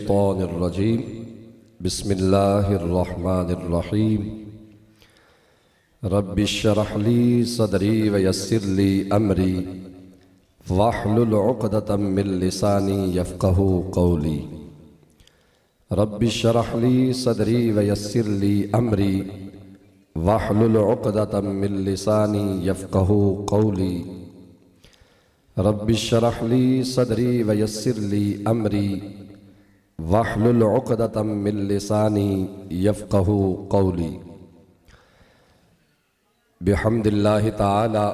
शैतानिर्रजीम बिस्मिल्लाहिर्रहमानिर्रहीम रब्बिश्रह ली सदरी वयस्सिर ली अमरी वाहलुल उक़दतम मिन लिसानी यफ़क़हू क़ौली। रब्बिश्रह ली सदरी वयस्सिर ली अमरी वाहलुल उक़दतम मिन लिसानी यफ़क़हू क़ौली। रब्बिश्रह ली सदरी वयस्सिर ली अमरी वाहलुल उक़दतम मिन लिसानी यफ़क़हू क़ौली। बिहम्दिल्लाहि ताला,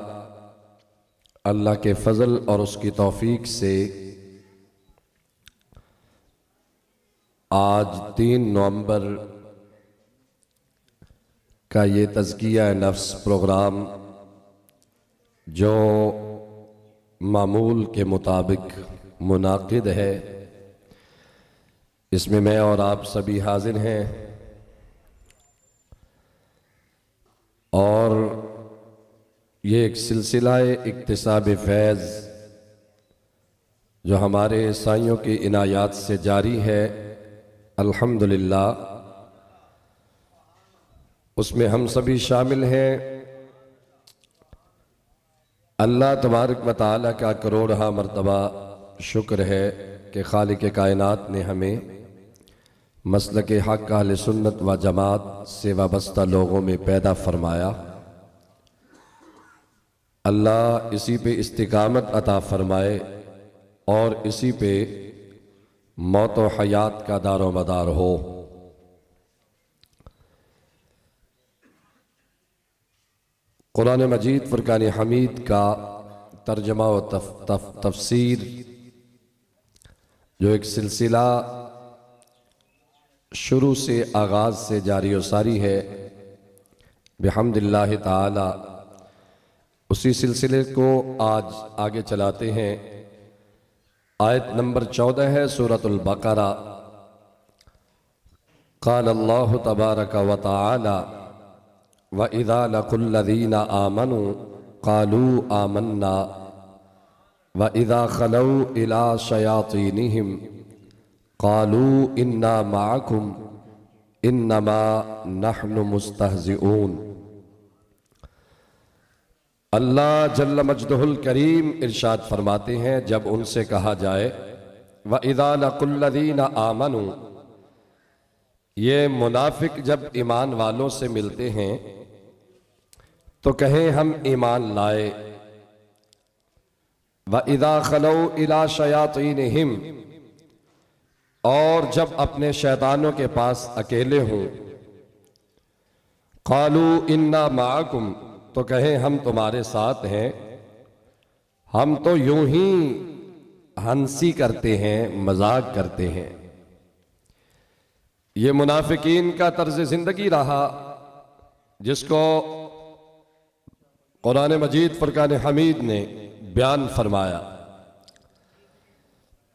अल्लाह के फ़ज़ल और उसकी तौफ़ीक से आज 3 नवंबर का ये तज़किया नफ्स प्रोग्राम जो मामूल के मुताबिक मुनाक़िद है, इसमें मैं और आप सभी हाजिर हैं और ये एक सिलसिला इक्तिसाब फैज़ जो हमारे साइयों की इनायात से जारी है, अल्हम्दुलिल्लाह उसमें हम सभी शामिल हैं। अल्लाह तबारक व तआला का करोड़हा मरतबा शुक्र है कि खालिक कायनात ने हमें मसलक हक़ अहले सुन्नत व जमात से वाबस्ता लोगों में पैदा फरमाया। अल्लाह इसी पे इस्तिकामत अता फरमाए और इसी पे मौत व हयात का दारो मदार हो। कुरान मजीद फुरकान हमीद का तर्जमा व तफसीर जो एक सिलसिला शुरू से आगाज़ से जारी व सारी है, बिहम्दिल्लाहि ताला उसी सिलसिले को आज आगे चलाते हैं। आयत नंबर 14 है सूरतुल बकरा। क़ाल अल्लाहु तबारक व तआला व इज़ा लक़ुल्लज़ीना आमनू क़ालू आमन्ना व इज़ा ख़लौ इला शयातीनिहिम क़ालू इन्ना मअकुम इन्नमा नहनु मुस्तहज़िऊन। अल्लाह जल्ल मजदहुल करीम इरशाद फरमाते हैं, जब उनसे कहा जाए व इज़ा लक़ुल्लज़ीना आमनू, ये मुनाफिक जब ईमान वालों से मिलते हैं तो कहें हम ईमान लाए। व इज़ा ख़लौ इला शयातीनिहिम, और जब अपने शैतानों के पास अकेले हों, क़ालू इन्ना मअकुम, तो कहें हम तुम्हारे साथ हैं, हम तो यूं ही हंसी करते हैं, मजाक करते हैं। ये मुनाफिकीन का तर्ज जिंदगी रहा, जिसको कुरान मजीद फुरकान हमीद ने बयान फरमाया।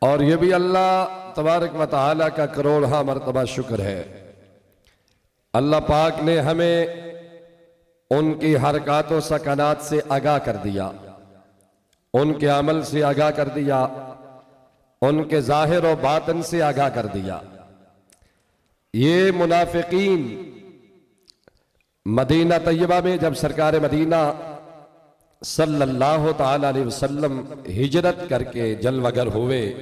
और ये भी अल्लाह तबारक व तआला का करोड़हा मरतबा शुक्र है, अल्लाह पाक ने हमें उनकी हरकात व सकनात से आगाह कर दिया, उनके अमल से आगाह कर दिया, उनके ज़ाहिर व बातिन से आगाह कर दिया। ये मुनाफिकीन मदीना तैयबा में जब सरकार मदीना सल्लल्लाहु तआला अलैहि वसल्लम हिजरत करके जलवगर हुए,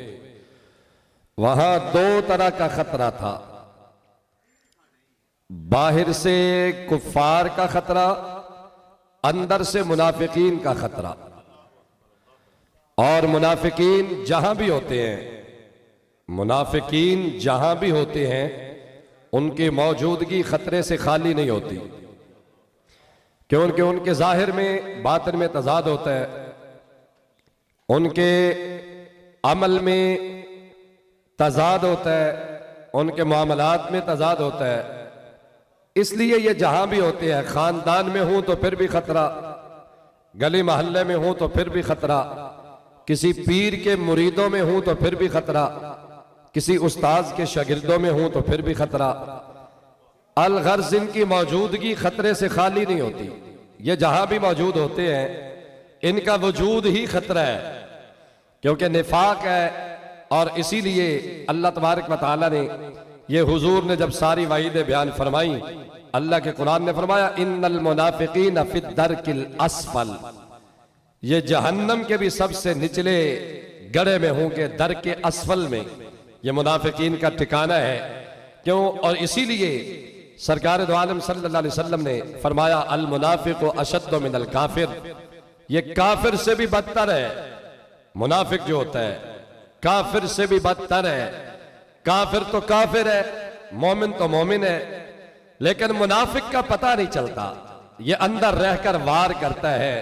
वहां 2 तरह का खतरा था। बाहर से कुफ्फार का खतरा, अंदर से मुनाफिकीन का खतरा। और मुनाफिकीन जहां भी होते हैं, मुनाफिकीन जहां भी होते हैं, उनकी मौजूदगी खतरे से खाली नहीं होती, क्योंकि उनके जाहिर में बातिन में तजाद होता है, उनके अमल में तजाद होता है, उनके मामलात में तजाद होता है। इसलिए ये जहां भी होते हैं, खानदान में हूं तो फिर भी खतरा, गली मोहल्ले में हूं तो फिर भी खतरा, किसी पीर के मुरीदों में हूं तो फिर भी खतरा, किसी उस्ताज के शागिर्दों में हूं तो फिर भी खतरा। अलगर्ज इनकी मौजूदगी खतरे से खाली नहीं होती। ये जहां भी मौजूद होते हैं, इनका वजूद ही खतरा है, क्योंकि निफाक है, और इसीलिए अल्लाह तबारक व तआला ने ये हुजूर ने जब सारी वाइदें बयान फरमाई, अल्लाह के कुरान ने फरमाया इन्नल मुनाफिकीन फि दरकिल अस्फल, ये जहन्नम के भी सबसे निचले गड़े में होंगे, दर के असफल में ये मुनाफिकीन का ठिकाना है। क्यों? और इसीलिए सरकार दो आलम सल्लल्लाहु अलैहि वसल्लम ने फरमाया अल मुनाफिक अशद्दु मिनल काफिर, ये काफिर से भी बदतर है। मुनाफिक जो होता है काफिर से भी बदतर है। काफिर तो काफिर है, मोमिन तो मोमिन है, लेकिन मुनाफिक का पता नहीं चलता। ये अंदर रहकर वार करता है,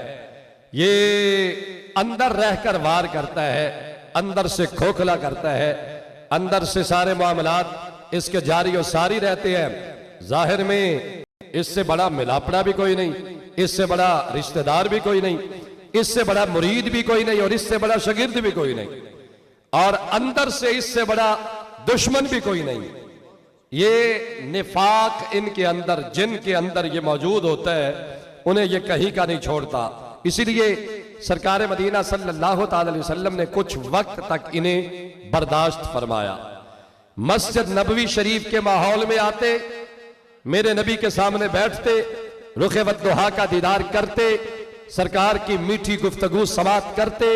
ये अंदर रहकर वार करता है, अंदर से खोखला करता है, अंदर से सारे मामलात इसके जारी और सारी रहते हैं। जाहिर में इससे बड़ा मिलापड़ा भी कोई नहीं, इससे बड़ा रिश्तेदार भी कोई नहीं, इससे बड़ा मुरीद भी कोई नहीं, और इससे बड़ा शागिर्द भी कोई नहीं, और अंदर से इससे बड़ा दुश्मन भी कोई नहीं। ये निफाक इनके अंदर, जिनके अंदर ये मौजूद होता है, उन्हें ये कहीं का नहीं छोड़ता। इसीलिए सरकार मदीना सल्लल्लाहु अलैहि वसल्लम ने कुछ वक्त तक इन्हें बर्दाश्त फरमाया। मस्जिद नबवी शरीफ के माहौल में आते, मेरे नबी के सामने बैठते, रुखे वद्दुहा का दीदार करते, सरकार की मीठी गुफ्तगू समात करते,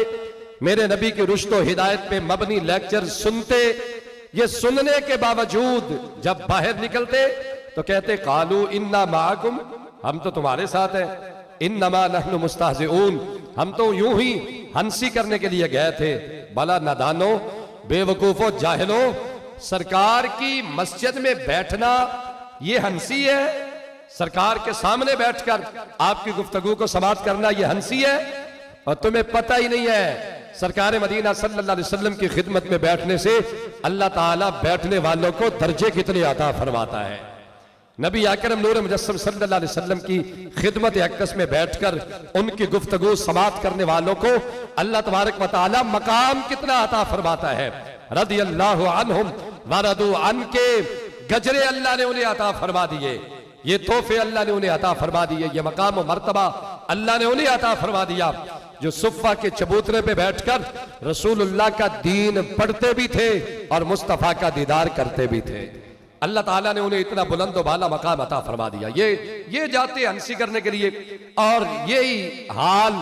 मेरे नबी की रुश्तो हिदायत पे मबनी लेक्चर सुनते। ये सुनने के बावजूद जब बाहर निकलते तो कहते कालू इन्ना माकुम, हम तो तुम्हारे साथ हैं, इन्नमा नहनु मुस्तहज़िऊन, हम तो यूं ही हंसी करने के लिए गए थे। भला नादानो, बेवकूफो, जाहिलो, सरकार की मस्जिद में बैठना ये हंसी है? सरकार के सामने बैठकर आपकी गुफ्तगू को समाप्त करना ये हंसी है? और तुम्हें पता ही नहीं है सरकार मदीना सल्लल्लाहु अलैहि वसल्लम की खिदमत में बैठने से अल्लाह ताला बैठने वालों को दर्जे कितने अता फरमाता है। नबी अकरम नूर मुजस्सम सल्लल्लाहु अलैहि वसल्लम की खिदमत अक़दस में बैठकर उनकी गुफ्तगू समाप्त करने वालों को अल्लाह तबारक व तआला मकाम कितना अता फरमाता है। रदियल्लाहु अन्हुम व रदू अन के गजरे अल्लाह ने उन्हें अता फरमा दिए, ये तोहफे अल्लाह ने उन्हें अता फरमा दिए, ये मकाम व मर्तबा अल्लाह ने उन्हें अता फरमा दिया जो सुफ़ा के चबूतरे पे बैठकर रसूलुल्लाह का दीन पढ़ते भी थे और मुस्तफ़ा का दीदार करते भी थे। अल्लाह ताला ने उन्हें इतना बुलंद व बाला मकाम अता फरमा दिया। ये जाते हंसी करने के लिए, और यही हाल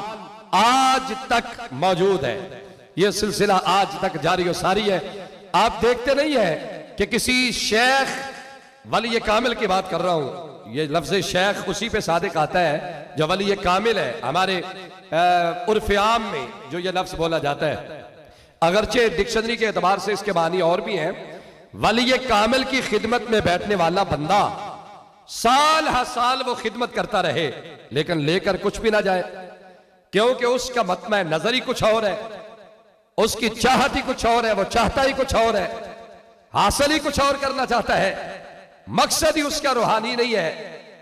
आज तक मौजूद है, ये सिलसिला आज तक जारी और सारी है। आप देखते नहीं है कि किसी शेख, वली कामिल की बात कर रहा हूं, ये लफ्ज़ शेख उसी पे सादिक आता है जो वली कामिल है। हमारे उर्फ़ आम में जो ये लफ्ज़ बोला जाता है, अगरचे डिक्शनरी के एतबार से इसके मानी और भी हैं। वली कामिल की खिदमत में बैठने वाला बंदा साल हर साल वो खिदमत करता रहे लेकिन लेकर कुछ भी ना जाए, क्योंकि उसका मतमा नजर ही कुछ और है, उसकी चाहत ही कुछ और है, वो चाहता ही कुछ और है, हासिल ही कुछ और करना चाहता है, मकसद ही उसका रूहानी नहीं है,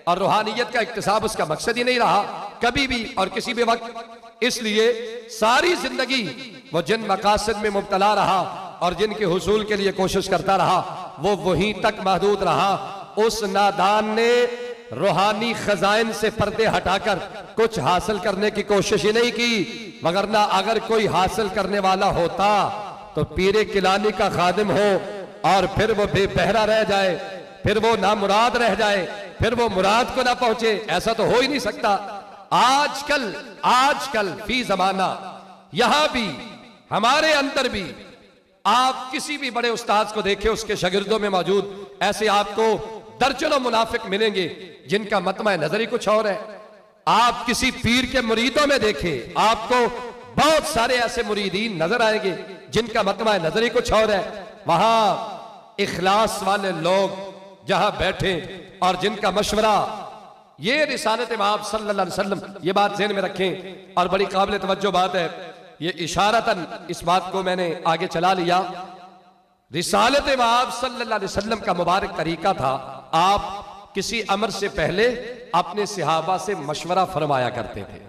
और रूहानियत का इक्तिसाब उसका मकसद ही नहीं रहा कभी भी और किसी भी वक्त। इसलिए सारी जिंदगी वो जिन मकासद में मुब्तला रहा और जिनके हुसूल के लिए कोशिश करता रहा, वो वहीं तक महदूद रहा। उस नादान ने रूहानी खजाइन से पर्दे हटाकर कुछ हासिल करने की कोशिश ही नहीं की, वगरना अगर कोई हासिल करने वाला होता तो पीरे किलानी का खादिम हो और फिर वो बेबहरा रह जाए, फिर वो नामुराद रह जाए, फिर वो मुराद को ना पहुंचे, ऐसा तो हो ही नहीं सकता। आजकल फी जमाना, यहां भी हमारे अंदर भी आप किसी भी बड़े उस्ताद को देखें, उसके शागिर्दों में मौजूद ऐसे आपको दर्जनों मुनाफिक मिलेंगे जिनका मतमा नजर ही कुछ और है। आप किसी पीर के मुरीदों में देखें, आपको बहुत सारे ऐसे मुरीदीन नजर आएंगे जिनका मतमा नजर ही कुछ और है। वहां इखलास वाले लोग जहां बैठे और जिनका मशवरा, ये रिसालत माब सल्लल्लाहु अलैहि वसल्लम, ये बात ज़हन में रखें और बड़ी काबिल तवज्जो बात है, ये इशारतन इस बात को मैंने आगे चला लिया। रिसालत माब सल्लल्लाहु अलैहि वसल्लम का मुबारक तरीका था, आप किसी अमर से पहले अपने सहाबा से मशवरा फरमाया करते थे,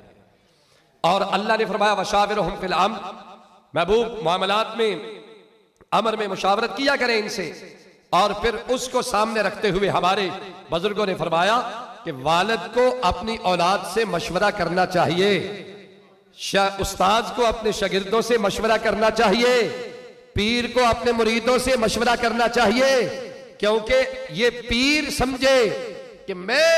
और अल्लाह ने फरमाया वशाविरहुम फिल अम्र, महबूब मामलात में अमर में मुशावरत किया करें इनसे। और फिर उसको सामने रखते हुए हमारे बुजुर्गों ने फरमाया कि वालिद को अपनी औलाद से मशवरा करना चाहिए, उस्ताद को अपने शागिर्दों से मशवरा करना चाहिए, पीर को अपने मुरीदों से मशवरा करना चाहिए, क्योंकि ये पीर समझे कि मैं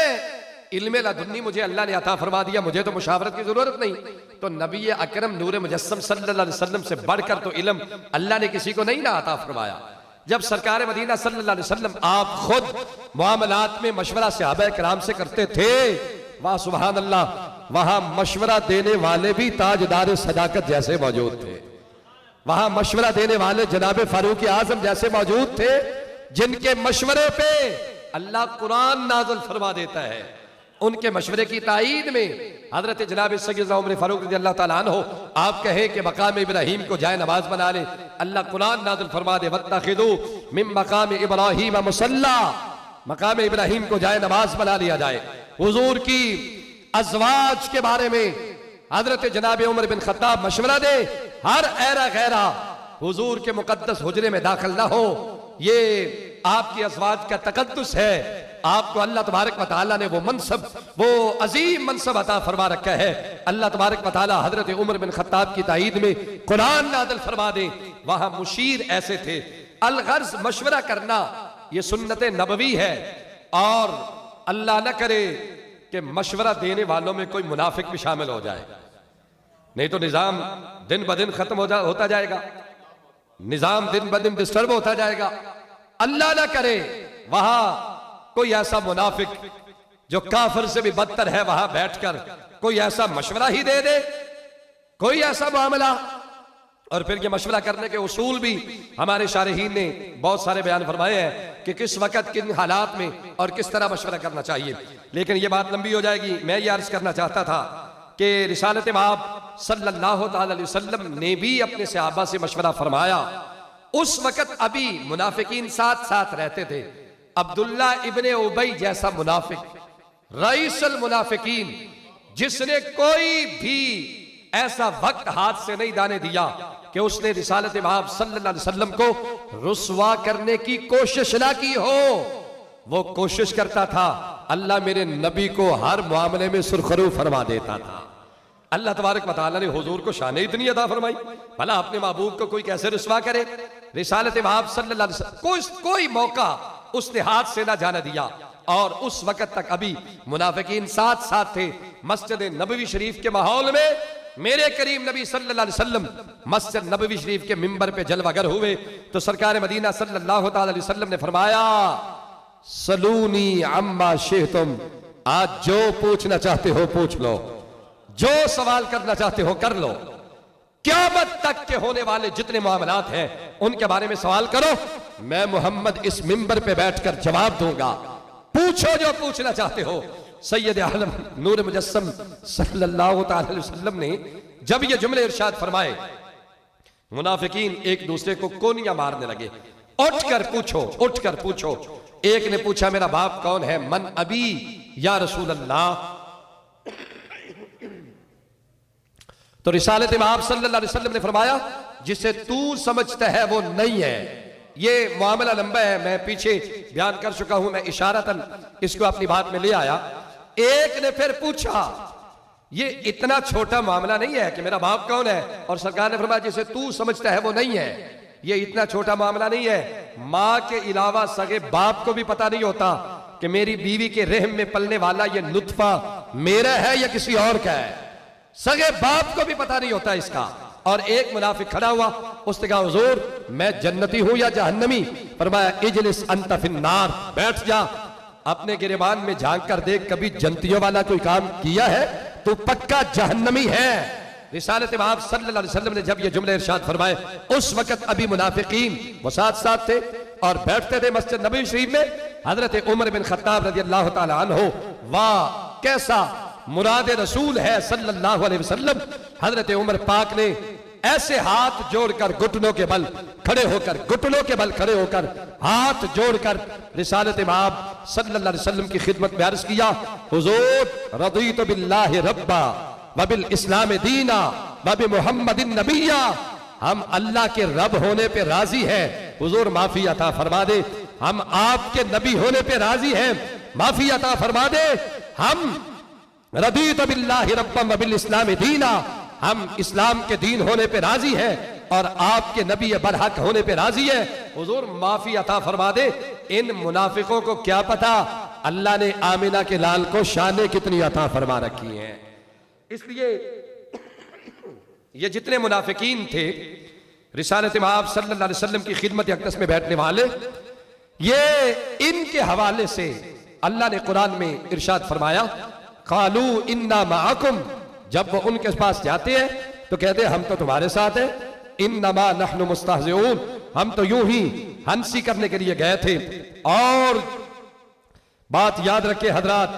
इल्मे लदुन्नी मुझे अल्लाह ने अता फरमा दिया, मुझे तो मुशावरत की जरूरत नहीं। तो नबी अकरम नूर मुजस्सम सल्लल्लाहु अलैहि वसल्लम से बढ़कर तो इल्म अल्लाह ने किसी को नहीं ना अता फरमाया। जब सरकार मदीना सल्लल्लाहु अलैहि वसल्लम आप खुद मामलात में मशवरा सहाबा किराम से करते थे, वाह सुभान अल्लाह, वहां मशवरा देने वाले भी ताजदार सदाकत जैसे मौजूद थे। वहां मशवरा देने वाले जनाब फारूक आजम जैसे मौजूद थे, जिनके मशवरे पे अल्लाह कुरान नाज़िल फरमा देता है। उनके मशवरे की ताईद में हजरत जनाब सैयदना उमर फारूक रज़ियल्लाहु ताला अन्हु आप कहे कि मकाम इब्राहिम को जाए नमाज बना ले, अल्लाह कुरान नाज़िल फरमा दे वत्तखिदू मिन मकाम इब्राहिम मुसल्ला, मकाम इब्राहिम को जाए नमाज बना लिया जाए। हुजूर की अज़वाज के बारे में हजरत जनाब उमर बिन खत्ताब मशवरा दे, हर ऐरा गैरा हुजूर के मुकद्दस हुजरे में दाखिल ना हो। ये आपकी अज़वाज का तकद्दुस है, आपको अल्लाह तबारक व तआला ने वो मनसब, वो अजीम मनसब अता फरमा रखा है। अल्लाह तबारक व तआला हजरत उमर बिन खत्ताब की ताईद में कुरान नाज़िल फरमा दे। वहां मुशीर ऐसे थे। अलगर्ज मशवरा करना ये सुन्नत नबवी है, और अल्लाह न करे कि मशवरा देने वालों में कोई मुनाफिक भी शामिल हो जाए, नहीं तो निजाम दिन ब दिन खत्म होता जाएगा, निजाम दिन ब दिन डिस्टर्ब होता जाएगा। अल्लाह ना करे वहां कोई ऐसा मुनाफिक जो काफिर से भी बदतर है वहां बैठकर कोई ऐसा मशवरा ही दे दे, कोई ऐसा मामला। और फिर ये मशवरा करने के उसूल भी हमारे शारहीन ने बहुत सारे बयान फरमाए हैं कि किस वक्त किन हालात में और किस तरह मशवरा करना चाहिए। लेकिन ये बात लंबी हो जाएगी। मैं ये अर्ज करना चाहता था कि रिसालत आब सल्लल्लाहु अलैहि वसल्लम ने भी अपने सहाबा से मशवरा फरमाया। उस वक्त अभी मुनाफिकीन साथ साथ रहते थे। अब्दुल्ला इब्ने उबई जैसा मुनाफिक, रईसल मुनाफिकीन, जिसने कोई भी ऐसा वक्त हाथ से नहीं जाने दिया कि उसने रिसालत आब सल्लल्लाहु अलैहि वसल्लम को रुसवा करने की कोशिश ना की हो। वो कोशिश करता था, अल्लाह मेरे नबी को हर मामले में सुरखरू फरमा देता था। अल्लाह तबारक व तआला ने हुजूर को शान इतनी अता फरमाई, भला अपने महबूब को कोई कैसे रुसवा करे। रिसालत आब सल्लल्लाहु अलैहि वसल्लम कोई मौका उसने हाथ से ना जाने दिया। और उस वक्त तक अभी मुनाफिकीन साथ साथ थे। मस्जिद नबवी शरीफ के माहौल में मेरे करीम नबी सल्लल्लाहु अलैहि वसल्लम मस्जिद नबवी शरीफ के मिंबर पे जलवागर हुए तो सरकार मदीना सल्लल्लाहु अलैहि वसल्लम ने फरमाया, सलूनी अम्मा शिहतुम, आज जो पूछना चाहते हो पूछ लो, जो सवाल करना चाहते हो कर लो, क़यामत तक के होने वाले जितने मामलात हैं उनके बारे में सवाल करो, मैं मोहम्मद इस मिंबर पे बैठकर जवाब दूंगा, पूछो जो पूछना चाहते हो। सैयद आलम नूर मुजस्सम सल्लल्लाहु अलैहि वसल्लम ने जब ये जुमले इरशाद फरमाए, मुनाफिकीन एक दूसरे को कोनियां मारने लगे, उठकर पूछो, उठकर पूछो। एक ने पूछा, मेरा बाप कौन है? मन अबी या रसूल अल्लाह। तो रिसालत आब सल्लल्लाहु अलैहि वसल्लम ने फरमाया, जिसे तू समझता है वो नहीं है। ये मामला लंबा है, मैं पीछे बयान कर चुका हूं, मैं इशारतन इसको अपनी बात में ले आया। एक ने फिर पूछा, ये इतना छोटा मामला नहीं है कि मेरा बाप कौन है, और सरकार ने फरमाया जिसे तू समझता है वो नहीं है। ये इतना छोटा मामला नहीं है, मां के अलावा सगे बाप को भी पता नहीं होता कि मेरी बीवी के रहम में पलने वाला ये नुत्फा मेरा है या किसी और का है। सगे बाप को भी पता नहीं होता इसका। और एक मुनाफिक खड़ा हुआ, उसने कहा, हुजूर मैं जन्नती हूं या जहन्नमी? फरमाया, इजलिस अंत फिन्नार, बैठ जा, अपने गिरेबान में झांक कर देख, कभी जन्नतियों वाला कोई काम किया है? तू पक्का जहन्नमी है। रिसालत आब सल्लल्लाहु अलैहि वसल्लम ने जब ये जुमले इरशाद फरमाए, उस वक्त अभी मुनाफिकीन वो साथ साथ थे और बैठते थे मस्जिद नबवी शरीफ में। हजरत उमर बिन खत्ताब रज़ियल्लाहु ताला अन्हु, वाह कैसा मुराद रसूल है सल्लल्लाहु अलैहि वसल्लम। हजरत उमर पाक ने ऐसे हाथ जोड़कर घुटनों के बल खड़े होकर, घुटनों के बल खड़े होकर हाथ जोड़कर रिसालत आब सल्लल्लाहु अलैहि वसल्लम की खिदमत में अर्ज किया, हुजूर रदीतु बिल्लाहि रब्बा व बिल इस्लाम दीना व बि मुहम्मदिन नबिय्या, हम अल्लाह के रब होने पे राजी हैं, हुजूर माफी अता फरमा दे। हम आपके नबी होने पे राजी हैं, माफी अता फरमा दे। हम रदीतु बिल्लाहि रब्बा व बिल इस्लाम दीना, हम इस्लाम के दीन होने पे राजी हैं और आपके नबी बरहक होने पे राजी है, हुजूर माफी अता फरमा दे। इन मुनाफिकों को क्या पता अल्लाह ने आमिना के लाल को शाने कितनी अता फरमा रखी है। इसलिए ये जितने मुनाफिकीन थे रिसालत माब सल्लल्लाहु अलैहि वसल्लम की खिदमत अक़दस में बैठने वाले, ये इनके हवाले से अल्लाह ने कुरान में इरशाद फरमाया, कालू इन्ना माअकुम, जब वो उनके पास जाते हैं तो कहते हैं हम तो तुम्हारे साथ हैं। इन्नमा नहनु मुस्तहज़िऊन, हम तो यूं ही हंसी करने के लिए गए थे। और बात याद रखे हजरात,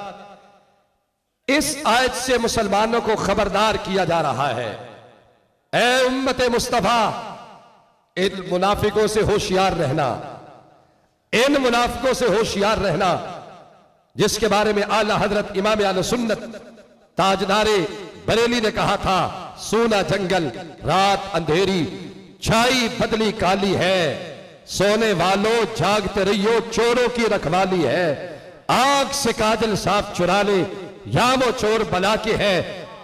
इस आयत से मुसलमानों को खबरदार किया जा रहा है, ए उम्मत मुस्तफा, इन मुनाफिकों से होशियार रहना, इन मुनाफिकों से होशियार रहना जिसके बारे में आला हजरत इमाम आले सुन्नत ताजदारे बरेली ने कहा था, सोना जंगल रात अंधेरी छाई बदली काली है, सोने वालों जागते रहियो चोरों की रखवाली है, आंख से काजल साफ चुरा ले या वो चोर बला के है,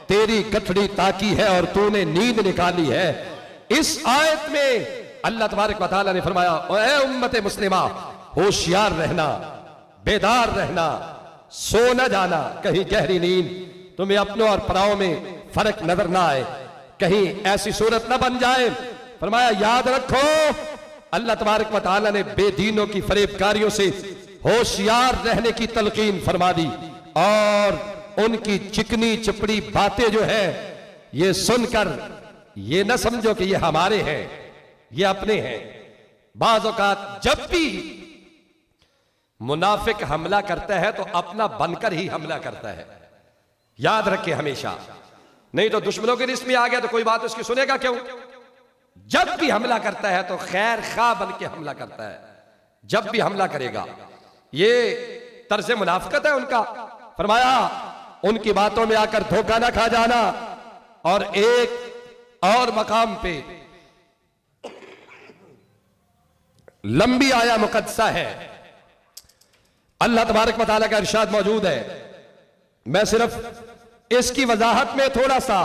तेरी गठड़ी ताकी है और तूने नींद निकाली है। इस आयत में अल्लाह तबारक व तआला ने फरमाया, ए उम्मत मुस्लिमा, होशियार रहना, बेदार रहना, सो न जाना, कहीं गहरी नींद तुम्हें अपनों और पराओं में फर्क नजर ना आए, कहीं ऐसी सूरत ना बन जाए। फरमाया याद रखो, अल्लाह तबारक व तआला ने बेदीनों की फरेबकारियों से होशियार रहने की तलकीन फरमा दी, और उनकी चिकनी चिपड़ी बातें जो है ये सुनकर ये न समझो कि ये हमारे हैं, ये अपने हैं। बाज़ औक़ात जब भी मुनाफिक हमला करता है तो अपना बनकर ही हमला करता है, याद रखे हमेशा, नहीं तो दुश्मनों की लिस्ट में आ गया तो कोई बात उसकी सुनेगा क्यों। जब भी हमला करता है तो खैर खा बन के हमला करता है, जब भी हमला करेगा। ये तर्ज मुनाफिकत है उनका। फरमाया उनकी बातों में आकर धोखा ना खा जाना। और एक और मकाम पे लंबी आया मुकद्दसा है, अल्लाह तबारक व तआला का इरशाद मौजूद है। मैं सिर्फ इसकी वजाहत में थोड़ा सा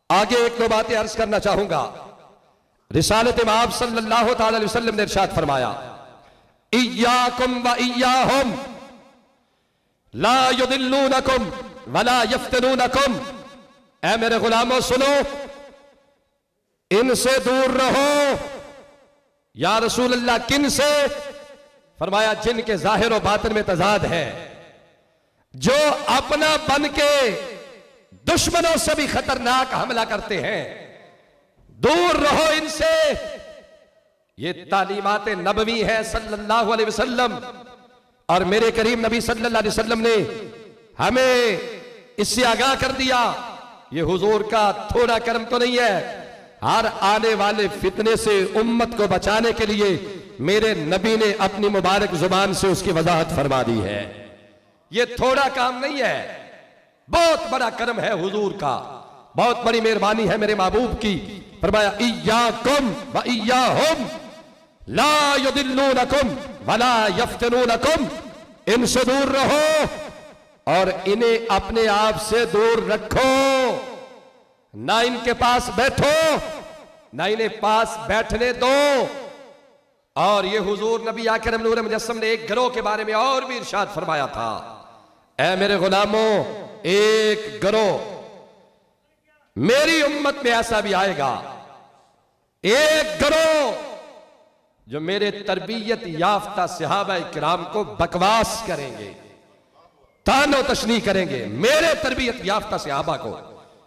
आगे एक दो बातें अर्ज करना चाहूंगा। रिसालत माब सल्लल्लाहु अलैहि वसल्लम ने इरशाद फरमाया, इय्याकुम व इय्याहुम ला युदिल्लूनकुम वला यफ्तनूनकुम। ऐ मेरे गुलामों सुनो, इनसे दूर रहो। या रसूल अल्लाह, किन से? फरमाया जिनके जाहिर और बातिन में तजाद है, जो अपना बन के दुश्मनों से भी खतरनाक हमला करते हैं, दूर रहो इनसे। ये तालीमात नबवी है सल्लल्लाहु अलैहि वसल्लम, और मेरे करीम नबी सल्लल्लाहु अलैहि वसल्लम ने हमें इससे आगाह कर दिया। ये हुजूर का थोड़ा कर्म तो नहीं है, हर आने वाले फितने से उम्मत को बचाने के लिए मेरे नबी ने अपनी मुबारक जुबान से उसकी वजाहत फरमा दी है। ये थोड़ा काम नहीं है, बहुत बड़ा कर्म है हुजूर का, बहुत बड़ी मेहरबानी है मेरे महबूब की। फरमाया इय्याकुम व इय्याहुम ला युदिल्लूनकुम वला यफ्तनूनकुम। इनसे दूर रहो और इन्हें अपने आप से दूर रखो। ना इनके पास बैठो, ना इन्हें पास बैठने दो। और ये हुजूर नबी आकरम नूर मुजस्सम ने एक गिरोह के बारे में और भी इरशाद फरमाया था, ऐ मेरे गुलामों, एक गिरोह मेरी उम्मत में ऐसा भी आएगा, एक गिरोह जो मेरे तरबियत याफ्ता सहाबा किराम को बकवास करेंगे, तानो तशनी करेंगे मेरे तरबियत याफ्ता सहाबा को।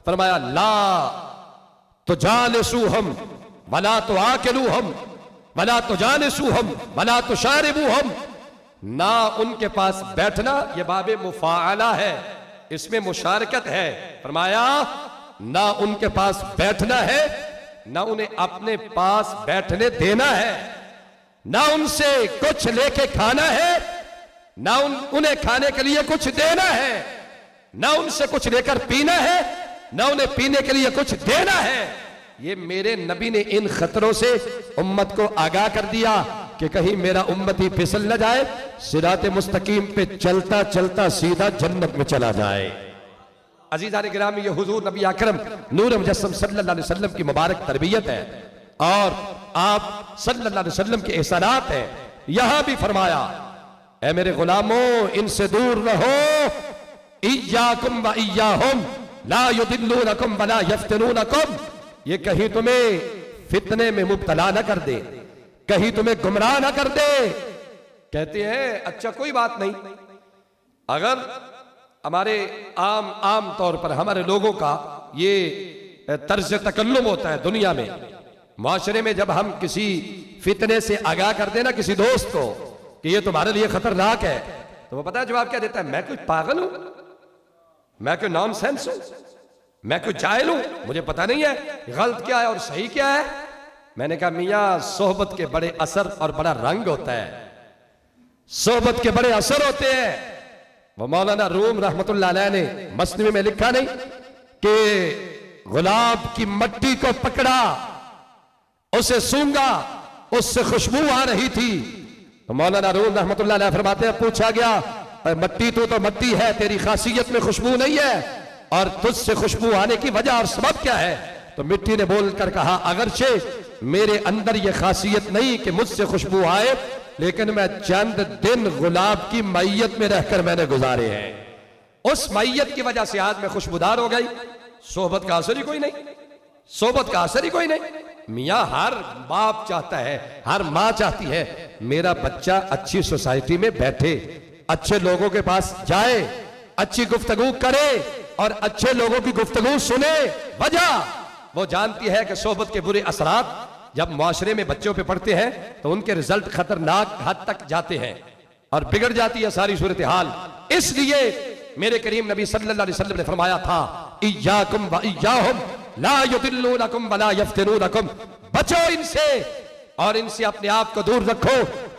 फरमाया ला तो जानिसू हम वला तो आकिलू हम वला तो जानिसू हम वला तो शारिबू हम। ना उनके पास बैठना, यह बाबे मुफाअला है, इसमें मुशारकत है। फरमाया ना उनके पास बैठना है, ना उन्हें अपने पास बैठने देना है, ना उनसे कुछ लेके खाना है, ना उन्हें खाने के लिए कुछ देना है, ना उनसे कुछ लेकर पीना है, ना उन्हें पीने के लिए कुछ देना है। ये मेरे नबी ने इन खतरों से उम्मत को आगाह कर दिया कि कहीं मेरा उम्मती फिसल न जाए, सिराते मुस्तकीम पे चलता चलता सीधा जन्नत में चला जाए। अजीज़ान गिरामी, ये हुजूर नबी अकरम नूर मुजस्सम सल्लल्लाहु अलैहि वसल्लम की मुबारक तरबियत है और आप सल्लल्लाहु अलैहि वसल्लम के एहसानात हैं। यहां भी फरमाया, ऐ मेरे गुलामों, इनसे दूर रहो, इय्याकुम व इय्याहुम ला युदिल्लूनकुम वला यफ्तिनूनकुम। ये कहीं तुम्हें फितने में मुब्तला न कर दे, कहीं तुम्हें गुमराह न कर दे। कहते हैं अच्छा कोई बात नहीं, अगर हमारे आम तौर पर हमारे लोगों का ये तर्ज तकल्लुम होता है दुनिया में, माशरे में, जब हम किसी फितने से आगाह कर देना किसी दोस्त को कि ये तुम्हारे लिए खतरनाक है, तो वो पता है जवाब क्या देता है? मैं कोई पागल हूं, मैं कोई नॉनसेंस हूं, मैं कोई जाहिल हूं, मुझे पता नहीं है गलत क्या है और सही क्या है। मैंने कहा मियां, सोहबत के बड़े असर और बड़ा रंग होता है, सोहबत के बड़े असर होते हैं। वो मौलाना रूम रहमतुल्लाह अलैह ने मसनवी में लिखा नहीं कि गुलाब की मट्टी को पकड़ा, उसे सूंघा, उससे खुशबू आ रही थी। तो मौलाना रूम रहमतुल्लाह अलैह फरमाते हैं, पूछा गया मट्टी तो मट्टी है, तेरी खासियत में खुशबू नहीं है, और तुझसे खुशबू आने की वजह और सबब क्या है? तो मिट्टी ने बोलकर कहा, अगरचे मेरे अंदर यह खासियत नहीं कि मुझसे खुशबू आए, लेकिन मैं चंद दिन गुलाब की मैयत में रहकर मैंने गुजारे हैं, उस मैयत की वजह से आज मैं खुशबूदार हो गई। सोहबत का असर ही कोई नहीं, सोहबत का असर ही कोई नहीं। मियां, हर बाप चाहता है, हर मां चाहती है मेरा बच्चा अच्छी सोसाइटी में बैठे, अच्छे लोगों के पास जाए, अच्छी गुफ्तगू करे और अच्छे लोगों की गुफ्तगू सुने। वजह वो जानती है कि सोहबत के बुरे असरात जब मुआशरे में बच्चों पे पड़ते हैं तो उनके रिजल्ट खतरनाक हद तक जाते हैं और बिगड़ जाती है सारी सूरत हाल। इसलिए मेरे करीम नबी सल्लल्लाहु अलैहि वसल्लम ने फरमाया था, इय्याकुम व इय्याहुम ला युदिल्लूनकुम वला यफ्तिनूनकुम। बचो इनसे और इनसे अपने आप को दूर रखो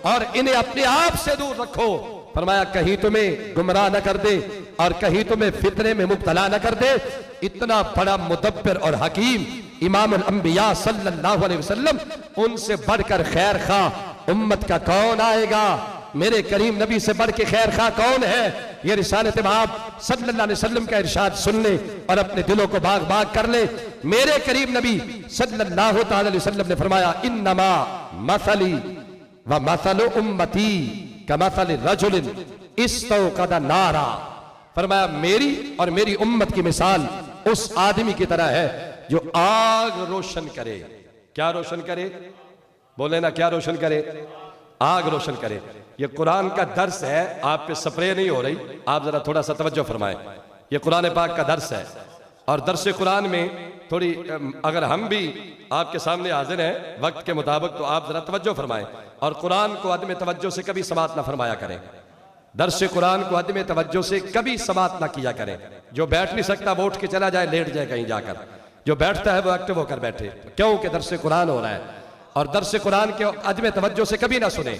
और इन्हें अपने आप से दूर रखो। फरमाया कहीं तुम्हें गुमराह न कर दे और कहीं तुम्हें फितने में मुब्तला न कर दे। इतना बड़ा मुदब्बिर और हकीम इमामुल अंबिया सल्लल्लाहु अलैहि वसल्लम, उनसे बढ़कर खैर खा उम्मत का कौन आएगा? मेरे करीम नबी से बढ़ के खैर खा कौन है? ये रिसालत आप सल्लल्लाहु अलैहि वसल्लम का इरशाद सुन ले और अपने दिलों को बाग बाग कर ले। मेरे करीम नबी सल्लल्लाहु ताला अलैहि वसल्लम ने फरमाया, इन्नमा मसली व मसलु उम्मती कमसलि रजुलिन इस्तौक़दा नारा। फरमाया मेरी और मेरी उम्मत की मिसाल उस आदमी की तरह है जो आग रोशन करे। क्या रोशन करे? बोले ना, क्या रोशन करे? आग रोशन करे। ये कुरान का दर्स है, आप पे स्प्रे नहीं हो रही, आप जरा थोड़ा सा तवज्जो फरमाएं। ये कुरान पाक का दर्स है और दर्स कुरान में थोड़ी अगर हम भी आपके सामने हाजिर हैं वक्त के मुताबिक तो आप जरा तवज्जो फरमाएं और कुरान को अदम तवज्जो से कभी समात ना फरमाया करें। दर्स कुरान को अदम तवज्जो से कभी समात ना किया करें। जो बैठ नहीं सकता वो उठ के चला जाए, लेट जाए कहीं जाकर, जो बैठता है वो एक्टिव होकर बैठे, क्योंकि दर्स कुरान हो रहा है। और दर्स कुरान के अदम तवज्जो से कभी ना सुने,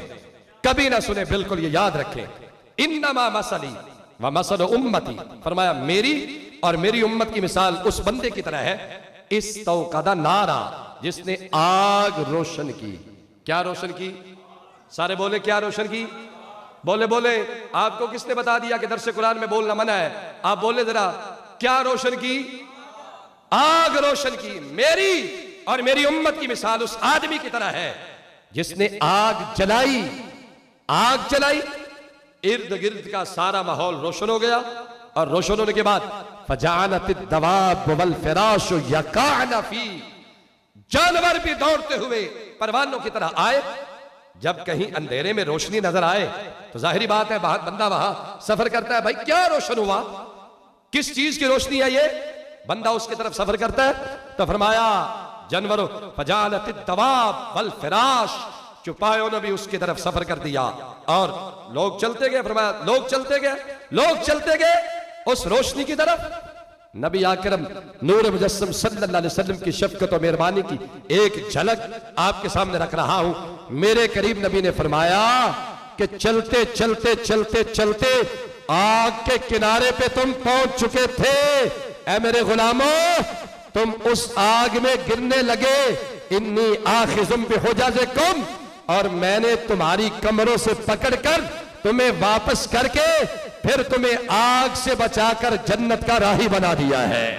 कभी ना सुने, बिल्कुल ये याद रखें। इन्नमा मसली व मसल उम्मती, फरमाया मेरी और मेरी उम्मत की मिसाल उस बंदे की तरह है इस्तौक़दा नारा, जिसने आग रोशन की। क्या रोशन की? सारे बोले क्या रोशन की? बोले बोले। आपको किसने बता दिया कि दर्स कुरान में बोलना मना है? आप बोले जरा, क्या रोशन की? आग रोशन की। मेरी और मेरी उम्मत की मिसाल उस आदमी की तरह है जिसने आग जलाई। आग जलाई, इर्द गिर्द का सारा माहौल रोशन हो गया और रोशन होने के बाद फजानतिद दवाब वल फिराश यकाना फी, जानवर भी दौड़ते हुए परवानों की तरह आए। जब कहीं अंधेरे में रोशनी नजर आए तो जाहिर बात है बंदा वहां सफर करता है, भाई क्या रोशन हुआ, किस चीज की रोशनी है ये? बंदा उसकी तरफ सफर करता है तो फरमाया जानवरों फजानतिद दवाब वल फिराश, चुपायों ने भी उसकी तरफ सफर कर दिया और लोग चलते गए। फरमाया लोग चलते गए, लोग चलते गए उस रोशनी की तरफ। नबी आकरम नूर मुजस्सम सल्लल्लाहु अलैहि वसल्लम की शफ़क़त और मेहरबानी की एक झलक आपके सामने रख रहा हूं। मेरे करीब नबी ने फरमाया कि चलते चलते चलते चलते आग के किनारे पे तुम पहुंच चुके थे। ऐ मेरे गुलामों, तुम उस आग में गिरने लगे। इन्नी आखिज़ुम बिहुजाज़िकुम, और मैंने तुम्हारी कमरों से पकड़कर तुम्हें वापस करके फिर तुम्हें आग से बचाकर जन्नत का राही बना दिया है।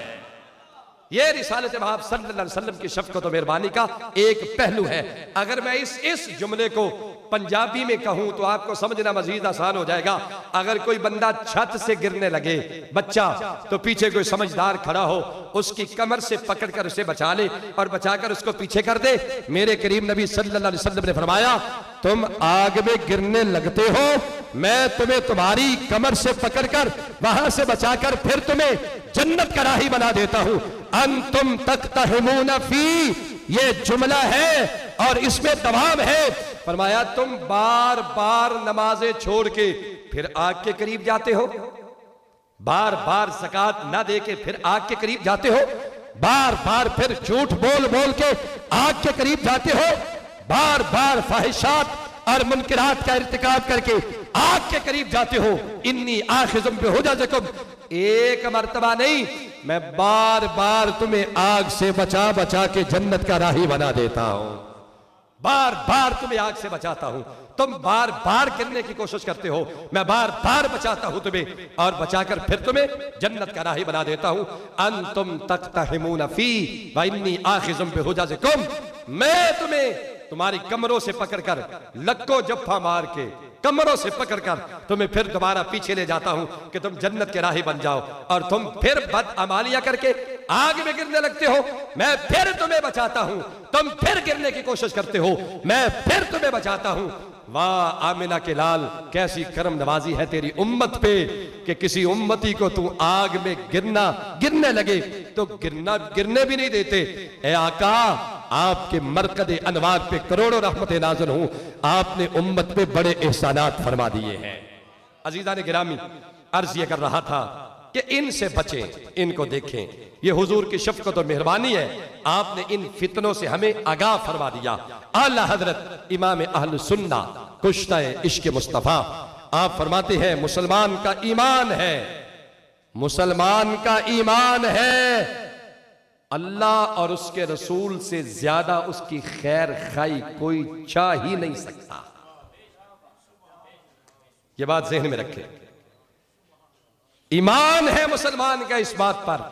ये रिसालत महब सल्लल्लाहु अलैहि वसल्लम की शफ़क़त और मेहरबानी का एक पहलू है। अगर मैं इस जुमले को पंजाबी में कहूं तो आपको समझना मजीद आसान हो जाएगा। अगर कोई बंदा छत से गिरने लगे बच्चा, तो पीछे कोई समझदार खड़ा हो, उसकी कमर से पकड़कर उसे बचा ले और बचाकर उसको पीछे कर दे। मेरे करीम नबी सल्लल्लाहु अलैहि वसल्लम ने फरमाया, तुम आग में गिरने लगते हो, मैं तुम्हें तुम्हारी कमर से पकड़कर वहां से बचाकर फिर तुम्हें जन्नत का राही बना देता हूं। अंतुम तख्तहिमून फी, ये जुमला है और इसमें तमाम है। फरमाया तुम बार बार नमाजें छोड़ के फिर आग के करीब जाते हो, बार बार ज़कात ना दे के फिर आग के करीब जाते हो, बार बार फिर झूठ बोल बोल के आग के करीब जाते हो, बार बार फाहिशात और मुनकरात का इर्तिकाब करके आग के करीब जाते हो। इन्नी आखिजुम पे हो जाकुम, एक मर्तबा नहीं, मैं बार बार तुम्हें आग से बचा बचा के जन्नत का राही बना देता हूं, बार बार तुम्हें आग से बचाता हूं। तुम बार बार गिरने की कोशिश करते हो, मैं बार बार बचाता हूं तुम्हें और बचाकर फिर तुम्हें जन्नत का राही बना देता हूं। अंतुम तख्तहिमून फी व इन्नी आखिजुम पे हो जाकुम, मैं तुम्हें तुम्हारी कमरों से पकड़कर लक्को जफ्फा मार के कमरों से पकड़कर तुम्हें फिर दोबारा पीछे ले जाता हूं कि तुम जन्नत के राही बन जाओ, और तुम फिर बद अमालिया करके आग में गिरने लगते हो, मैं फिर तुम्हें बचाता हूं। तुम फिर गिरने की कोशिश करते हो, मैं फिर तुम्हें बचाता हूं। वाह आमिना के लाल, कैसी करम नवाजी है तेरी उम्मत पे कि किसी उम्मती को तू आग में गिरने लगे तो गिरने भी नहीं देते। ए आका, आपके मरकद अनवार पे करोड़ों रहमतें नाज़िल हूं, आपने उम्मत पे बड़े एहसानात फरमा दिए हैं। अजीज़ान गिरामी, अर्ज ये कर रहा था कि इनसे बचें, इनको देखें, ये हुजूर की शफ़क़त और मेहरबानी है। आपने इन फितनों से हमें आगाह फरमा दिया। आला हजरत इमाम अहल सुन्ना कुश्ता-ए इश्क़ मुस्तफ़ा, आप फरमाते हैं मुसलमान का ईमान है, मुसलमान का ईमान है अल्लाह और उसके रसूल से ज्यादा उसकी खैर खाई कोई चाह ही नहीं सकता। यह बात ज़हन में रखें, ईमान है मुसलमान का इस बात पर,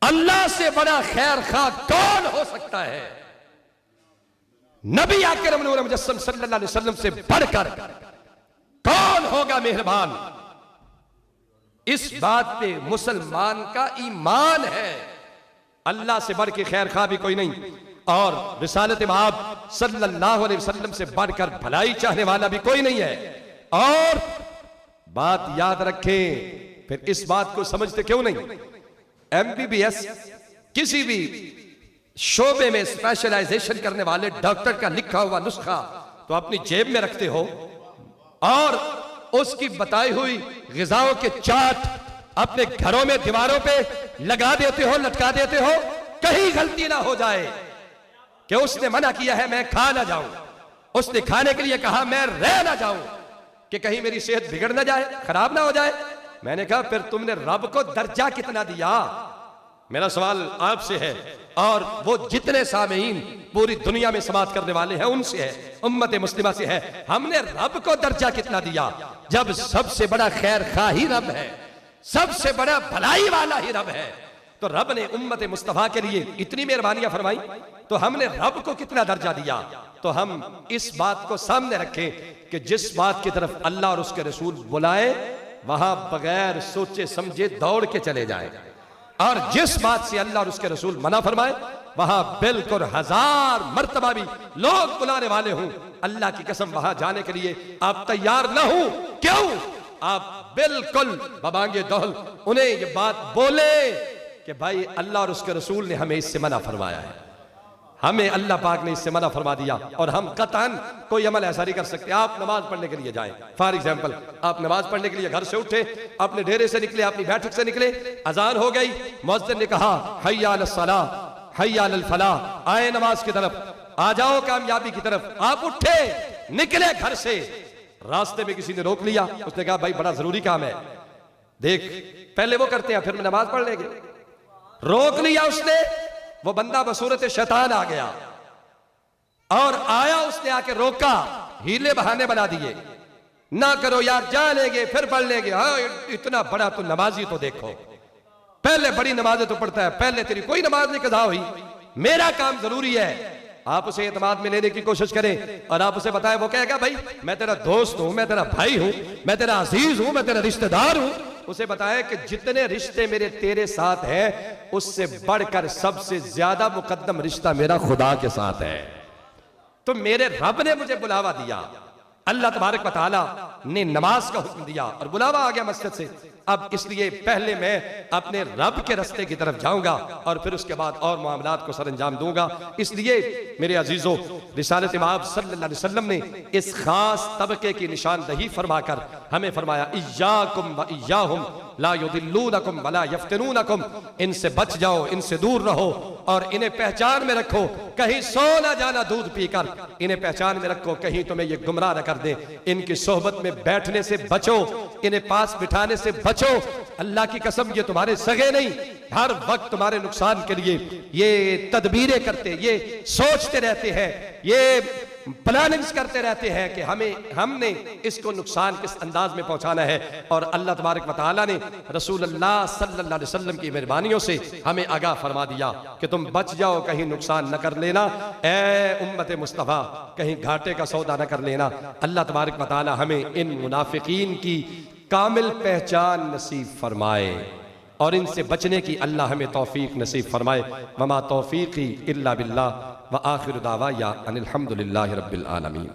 अल्लाह से बड़ा खैर खा कौन हो सकता है? नबी अकरम नूर मुजस्सम सल्लल्लाहु अलैहि वसल्लम से बढ़कर कौन होगा मेहरबान? इस बात पे मुसलमान का ईमान है, अल्लाह से बढ़ के खैर खा भी कोई नहीं, और रिसालत महब सल्लल्लाहु अलैहि वसल्लम से बढ़कर भलाई चाहने वाला भी कोई नहीं है। और बात याद रखें, फिर इस बात को समझते क्यों नहीं? MBBS किसी भी शोबे में स्पेशलाइजेशन करने वाले डॉक्टर का लिखा हुआ नुस्खा तो अपनी जेब में रखते हो, और उसकी बताई हुई ग़िज़ाओं के चार्ट अपने घरों में दीवारों पे लगा देते हो, लटका देते हो, कहीं गलती ना हो जाए कि उसने मना किया है मैं खा ना जाऊं, उसने खाने के लिए कहा मैं रह ना जाऊं, कि कहीं मेरी सेहत बिगड़ ना जाए, खराब ना हो जाए। मैंने कहा फिर तुमने रब को दर्जा कितना दिया? मेरा सवाल आपसे है, और वो जितने सामीन पूरी दुनिया में समाअत करने वाले हैं उनसे है, उम्मत मुस्लिमा से है, हमने रब को दर्जा कितना दिया? जब सबसे बड़ा खैर खा ही रब है, सबसे बड़ा भलाई वाला ही रब है, तो रब ने उम्मत मुस्तफा के लिए इतनी मेहरबानियां फरमाई, तो हमने रब को कितना दर्जा दिया? तो हम इस बात को सामने रखें कि जिस बात की तरफ अल्लाह और उसके रसूल बुलाए वहां बगैर सोचे समझे दौड़ के चले जाएं, और जिस बात से अल्लाह और उसके रसूल मना फरमाए वहां बिल्कुल 1000 मर्तबा भी लोग बुलाने वाले हों, अल्लाह की कसम वहां जाने के लिए आप तैयार ना हो। क्यों? आप बिल्कुल बबांगे दौल उन्हें ये बात बोले कि भाई अल्लाह और उसके रसूल ने हमें इससे मना फरमाया है, हमें अल्लाह पाक ने इससे मना फरमा दिया, और हम कतन कोई अमल ऐसा नहीं कर सकते। आप नमाज पढ़ने के लिए जाएं, फॉर एग्जाम्पल आप नमाज पढ़ने के लिए घर से उठे, अपने डेरे से निकले, अपनी बैठक से निकले, अजान हो गई, मुअज्जिन ने कहा हय्या अलस सलाह हय्या अलल फलाह, आए नमाज की तरफ, आ जाओ कामयाबी की तरफ। आप उठे, निकले घर से, रास्ते में किसी ने रोक लिया, उसने कहा भाई बड़ा जरूरी काम है, देख पहले वो करते हैं फिर नमाज पढ़ लेंगे। रोक लिया उसने, वो बंदा बसूरत शैतान आ गया, और आया उसने आके रोका, हीले बहाने बना दिए, ना करो यार, जानेंगे फिर पढ़ लेंगे। हाँ इतना बड़ा तो नमाजी तो देखो, पहले बड़ी नमाजें तो पढ़ता है, पहले तेरी कोई नमाज नहीं कज़ा हुई। मेरा काम जरूरी है, आप उसे एतमाद में लेने की कोशिश करें और आप उसे बताएं। वो कहेगा भाई मैं तेरा दोस्त हूं, मैं तेरा भाई हूं, मैं तेरा अजीज हूं, मैं तेरा रिश्तेदार हूं। उसे बताएं कि जितने रिश्ते मेरे तेरे साथ हैं उससे बढ़कर सबसे ज्यादा मुकद्दम रिश्ता मेरा खुदा के साथ है। तो मेरे रब ने मुझे बुलावा दिया, अल्लाह तबारक व तआला ने नमाज का हुक्म दिया और बुलावा आ गया मस्जिद से। अब इसलिए पहले मैं अपने रब के रास्ते की तरफ जाऊंगा और फिर उसके बाद और मामलात को सर अंजाम दूंगा। इसलिए मेरे अजीजों, रिसालत इमाम सल्लल्लाहु अलैहि वसल्लम ने इस खास तबके की निशानदही फरमाकर हमें फरमाया, इय्याकुम व इय्याहुम ला युदिल्लूनकुम वला यफ्तिनूनकुम, इनसे बच जाओ, इनसे दूर रहो और इन्हें पहचान में रखो, कहीं सो ना जाना दूध पीकर। इन्हें पहचान में रखो, कहीं तुम्हें ये गुमराह न कर दे। इनकी सोहबत में बैठने से बचो, इन्हें पास बिठाने से बचो। अल्लाह की कसम ये तुम्हारे सगे नहीं, हर वक्त तुम्हारे नुकसान के लिए ये तदबीरें करते, ये सोचते रहते हैं, ये प्लानिंग्स करते रहते हैं कि हमने इसको नुकसान किस अंदाज में पहुंचाना है। और अल्लाह तबारक व तआला ने रसूलुल्लाह सल्लल्लाहु अलैहि वसल्लम की मेहरबानियों से हमें आगाह फरमा दिया कि तुम बच जाओ, कहीं नुकसान न कर लेना। ए उम्मत मुस्तफ़ा, कहीं घाटे का सौदा न कर लेना। अल्लाह तबारक व तआला हमें इन मुनाफिकीन की कामिल पहचान नसीब फरमाए और इनसे बचने की अल्लाह हमें तौफीक नसीब फरमाए। वमा तौफीकी इल्ला बिल्लाह व आखिर दावा या अनिल हम्दुलिल्लाहि रब्बिल आलमीन।